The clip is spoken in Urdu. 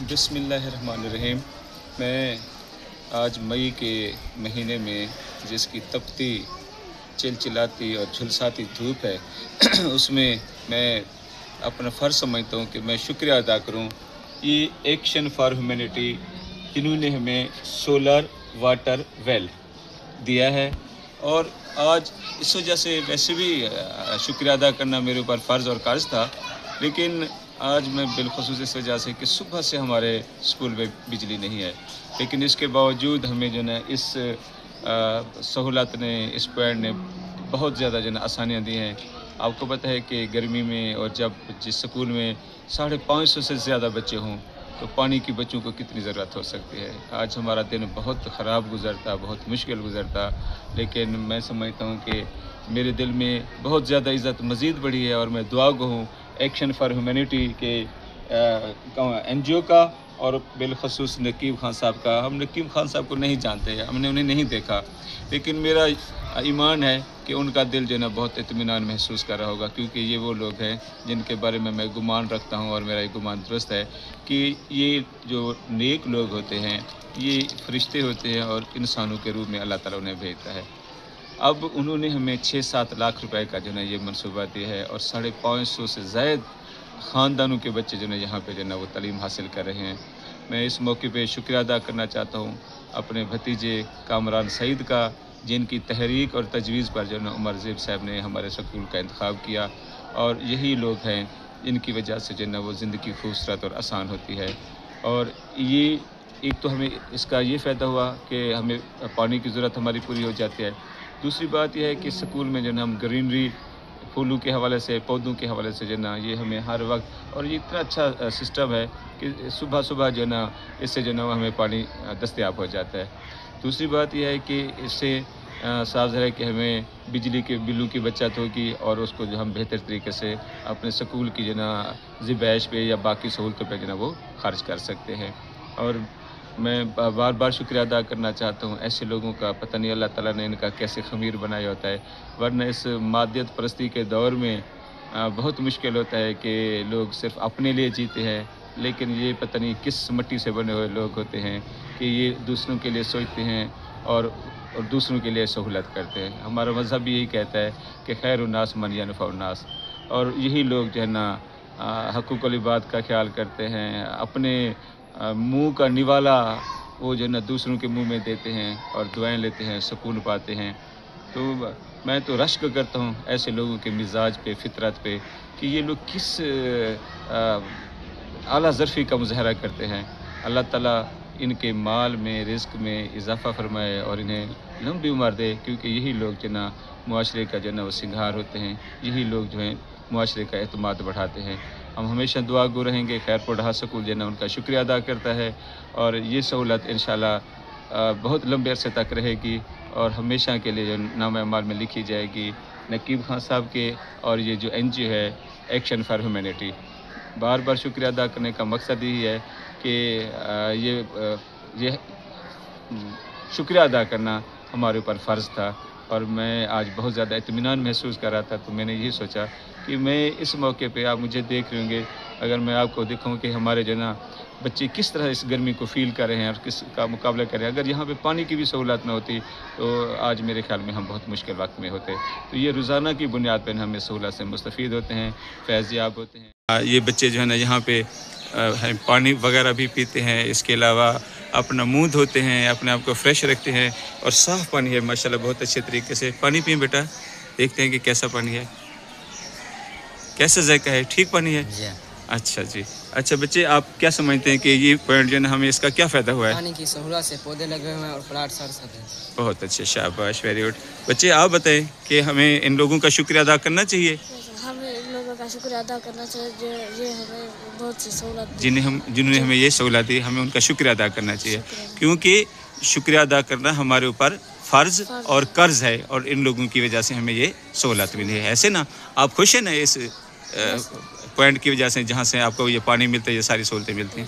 بسم اللہ الرحمن الرحیم۔ میں آج مئی کے مہینے میں جس کی تپتی چلچلاتی اور جھلساتی دھوپ ہے اس میں اپنا فرض سمجھتا ہوں کہ میں شکریہ ادا کروں یہ ایکشن فار ہیومینٹی جنہوں نے ہمیں سولر واٹر ویل دیا ہے، اور آج اس وجہ سے ویسے بھی شکریہ ادا کرنا میرے اوپر فرض اور قرض تھا، لیکن آج میں بالخصوص اس وجہ سے کہ صبح سے ہمارے اسکول میں بجلی نہیں ہے، لیکن اس کے باوجود ہمیں جو ہے اس سہولت نے، اس پوائنٹ نے بہت زیادہ جو ہے آسانیاں دی ہیں۔ آپ کو پتہ ہے کہ گرمی میں اور جب جس سکول میں 550 سے زیادہ بچے ہوں تو پانی کی بچوں کو کتنی ضرورت ہو سکتی ہے۔ آج ہمارا دن بہت خراب گزرتا، بہت مشکل گزرتا، لیکن میں سمجھتا ہوں کہ میرے دل میں بہت زیادہ عزت مزید بڑھی ہے، اور میں دعا گو ہوں ایکشن فار ہیومینٹی کے این جی او کا، اور بالخصوص نقیب خان صاحب کا۔ ہم نقیب خان صاحب کو نہیں جانتے، ہم نے انہیں نہیں دیکھا، لیکن میرا ایمان ہے کہ ان کا دل جو ہے نا بہت اطمینان محسوس کر رہا ہوگا، کیونکہ یہ وہ لوگ ہیں جن کے بارے میں گمان رکھتا ہوں، اور میرا یہ گمان درست ہے کہ یہ جو نیک لوگ ہوتے ہیں یہ فرشتے ہوتے ہیں، اور انسانوں کے روپ میں اللہ تعالیٰ انہیں بھیجتا ہے۔ اب انہوں نے ہمیں 6-7 لاکھ روپے کا جو ہے یہ منصوبہ دیا ہے، اور 550 سے زائد خاندانوں کے بچے جو ہے یہاں پہ جو ہے وہ تعلیم حاصل کر رہے ہیں۔ میں اس موقع پہ شکریہ ادا کرنا چاہتا ہوں اپنے بھتیجے کامران سعید کا، جن کی تحریک اور تجویز پر جو ہے عمر زیب صاحب نے ہمارے سکول کا انتخاب کیا، اور یہی لوگ ہیں جن کی وجہ سے جو ہے وہ زندگی خوبصورت اور آسان ہوتی ہے۔ اور یہ ایک تو ہمیں اس کا یہ فائدہ ہوا کہ ہمیں پانی کی ضرورت ہماری پوری ہو جاتی ہے۔ دوسری بات یہ ہے کہ سکول میں جو ہے ہم گرینری، پھولوں کے حوالے سے، پودوں کے حوالے سے جو ہے یہ ہمیں ہر وقت، اور یہ اتنا اچھا سسٹم ہے کہ صبح صبح جو ہے نا اس سے جو ہے ہمیں پانی دستیاب ہو جاتا ہے۔ دوسری بات یہ ہے کہ اس سے صاف ظاہر ہے کہ ہمیں بجلی کے بلوں کی بچت ہوگی، اور اس کو جو ہم بہتر طریقے سے اپنے سکول کی جو ہے نا زبائش پہ یا باقی سہولتوں پہ جو ہے وہ خرچ کر سکتے ہیں۔ اور میں بار بار شکریہ ادا کرنا چاہتا ہوں ایسے لوگوں کا، پتہ نہیں اللہ تعالیٰ نے ان کا کیسے خمیر بنایا ہوتا ہے، ورنہ اس مادیت پرستی کے دور میں بہت مشکل ہوتا ہے کہ لوگ صرف اپنے لیے جیتے ہیں، لیکن یہ پتہ نہیں کس مٹی سے بنے ہوئے لوگ ہوتے ہیں کہ یہ دوسروں کے لیے سوچتے ہیں اور دوسروں کے لیے سہولت کرتے ہیں۔ ہمارا مذہب یہی کہتا ہے کہ خیر الناس من ینفع الناس، اور یہی لوگ جو ہے نا حقوق العباد کا خیال کرتے ہیں، اپنے منہ کا نوالا وہ جو ہے نا دوسروں کے منہ میں دیتے ہیں اور دعائیں لیتے ہیں، سکون پاتے ہیں۔ تو میں تو رشک کرتا ہوں ایسے لوگوں کے مزاج پہ، فطرت پہ، کہ یہ لوگ کس اعلیٰ ظرفی کا مظاہرہ کرتے ہیں۔ اللہ تعالیٰ ان کے مال میں، رزق میں اضافہ فرمائے اور انہیں لمبی عمر دے، کیونکہ یہی لوگ جو ہے نا معاشرے کا جو ہے نا وہ سنگھار ہوتے ہیں، یہی لوگ جو ہیں معاشرے کا اعتماد بڑھاتے ہیں۔ ہم ہمیشہ دعا گو رہیں گے۔ خیرپور ڈھا سکول جو ہے نا ان کا شکریہ ادا کرتا ہے، اور یہ سہولت انشاءاللہ بہت لمبے عرصے تک رہے گی، اور ہمیشہ کے لیے جو نام اعمال میں لکھی جائے گی نقیب خان صاحب کے، اور یہ جو این جی او ہے ایکشن فار ہیومینٹی۔ بار بار شکریہ ادا کرنے کا مقصد یہی ہے کہ یہ شکریہ ادا کرنا ہمارے اوپر فرض تھا، اور میں آج بہت زیادہ اطمینان محسوس کر رہا تھا، تو میں نے یہ سوچا کہ میں اس موقع پہ، آپ مجھے دیکھ رہے ہوں گے، اگر میں آپ کو دکھاؤں کہ ہمارے جو ہے نا بچے کس طرح اس گرمی کو فیل کر رہے ہیں اور کس کا مقابلہ کر رہے ہیں، اگر یہاں پہ پانی کی بھی سہولت نہ ہوتی تو آج میرے خیال میں ہم بہت مشکل وقت میں ہوتے۔ تو یہ روزانہ کی بنیاد پہ ہم اس سہولت سے مستفید ہوتے ہیں، فیض یاب ہوتے ہیں۔ یہ بچے جو ہے نا یہاں پہ پانی وغیرہ بھی پیتے ہیں، اس کے علاوہ اپنا منہ دھوتے ہیں، اپنے آپ کو فریش رکھتے ہیں، اور صاف پانی ہے ماشاءاللہ بہت اچھے طریقے سے۔ پانی پئیں بیٹا، دیکھتے ہیں کہ کیسا پانی ہے، کیسا ذائقہ ہے، ٹھیک پانی ہے؟ اچھا جی۔ اچھا بچے، آپ کیا سمجھتے ہیں کہ یہ پوائنٹ جو ہے نا ہمیں اس کا کیا فائدہ ہوا ہے؟ پانی کی سہولت سے پودے لگے ہوئے ہیں اور پلاٹ سر سب ہیں۔ بہت اچھے، شاباش، ویری گڈ۔ بچے آپ بتائیں کہ ہمیں ان لوگوں کا شکریہ ادا کرنا چاہیے؟ ہمیں ان لوگوں کا شکریہ ادا کرنا چاہیے جو یہ ہمیں بہت سی سہولت دی، جنہوں نے ہمیں یہ سہولت دی، ہمیں ان کا شکریہ ادا کرنا چاہیے، کیونکہ شکریہ ادا کرنا ہمارے اوپر فرض اور قرض ہے، اور ان لوگوں کی وجہ سے ہمیں یہ سہولت ملی ہے۔ ایسے نا آپ خوش ہیں نا اس پوائنٹ کی وجہ سے، جہاں سے آپ کو یہ پانی ملتا ہے، یہ ساری سہولتیں ملتی ہیں؟